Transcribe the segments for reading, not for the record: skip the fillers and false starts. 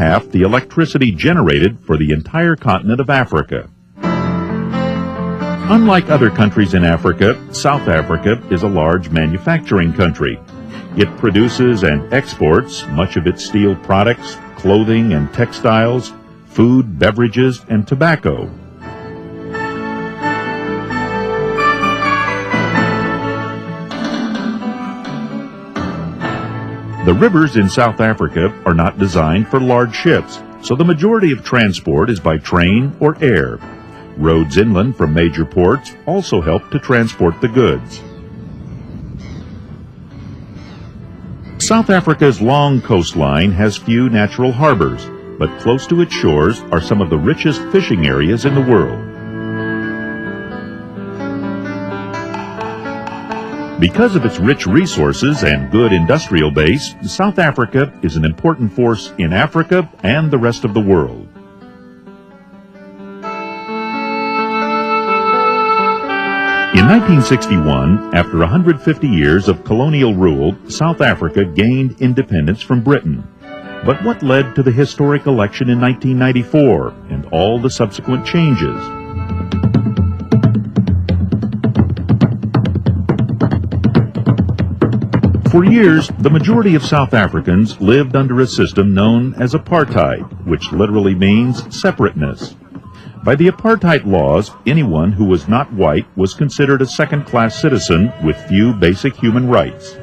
half the electricity generated for the entire continent of Africa. Unlike other countries in Africa, South Africa is a large manufacturing country. It produces and exports much of its steel products, clothing and textiles, food, beverages, and tobacco. The rivers in South Africa are not designed for large ships, so the majority of transport is by train or air. Roads inland from major ports also help to transport the goods. South Africa's long coastline has few natural harbors, but close to its shores are some of the richest fishing areas in the world. Because of its rich resources and good industrial base, South Africa is an important force in Africa and the rest of the world. In 1961, after 150 years of colonial rule, South Africa gained independence from Britain. But what led to the historic election in 1994 and all the subsequent changes? For years, the majority of South Africans lived under a system known as apartheid, which literally means separateness. By the apartheid laws, anyone who was not white was considered a second-class citizen with few basic human rights.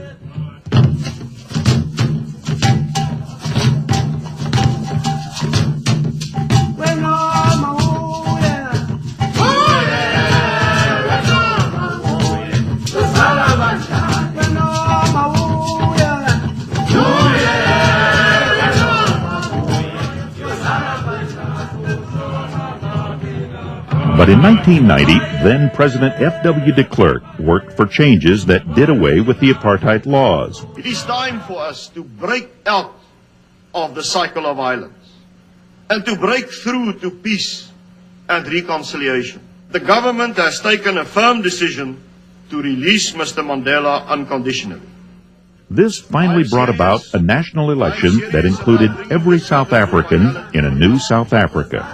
But in 1990, then President F.W. de Klerk worked for changes that did away with the apartheid laws. It is time for us to break out of the cycle of violence and to break through to peace and reconciliation. The government has taken a firm decision to release Mr. Mandela unconditionally. This finally brought about a national election that included every South African in a new South Africa.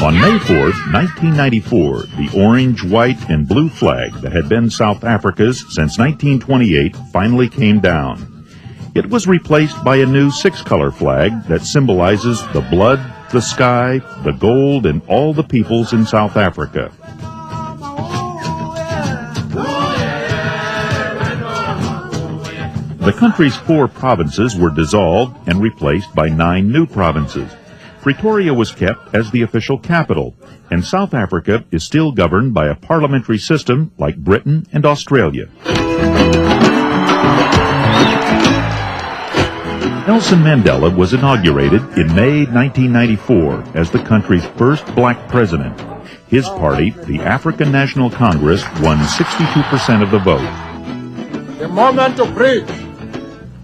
On May 4, 1994, the orange, white, and blue flag that had been South Africa's since 1928 finally came down. It was replaced by a new six-color flag that symbolizes the blood, the sky, the gold, and all the peoples in South Africa. The country's 4 provinces were dissolved and replaced by 9 new provinces. Pretoria was kept as the official capital, and South Africa is still governed by a parliamentary system like Britain and Australia. Nelson Mandela was inaugurated in May 1994 as the country's first black president. His party, the African National Congress, won 62% of the vote. The moment to bridge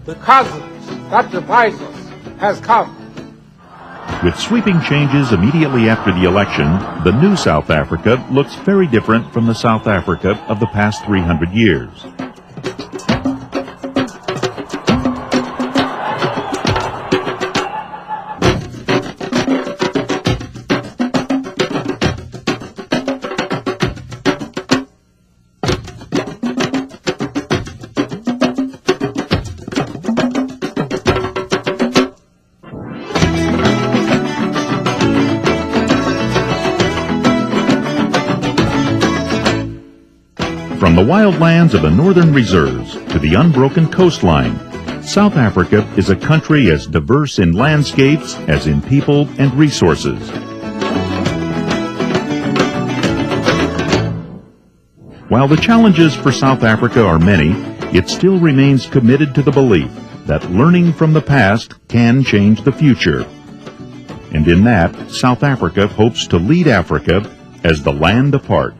the chasms that divide us has come. With sweeping changes immediately after the election, the new South Africa looks very different from the South Africa of the past 300 years. From the wild lands of the northern reserves to the unbroken coastline, South Africa is a country as diverse in landscapes as in people and resources. While the challenges for South Africa are many, it still remains committed to the belief that learning from the past can change the future. And in that, South Africa hopes to lead Africa as the land apart.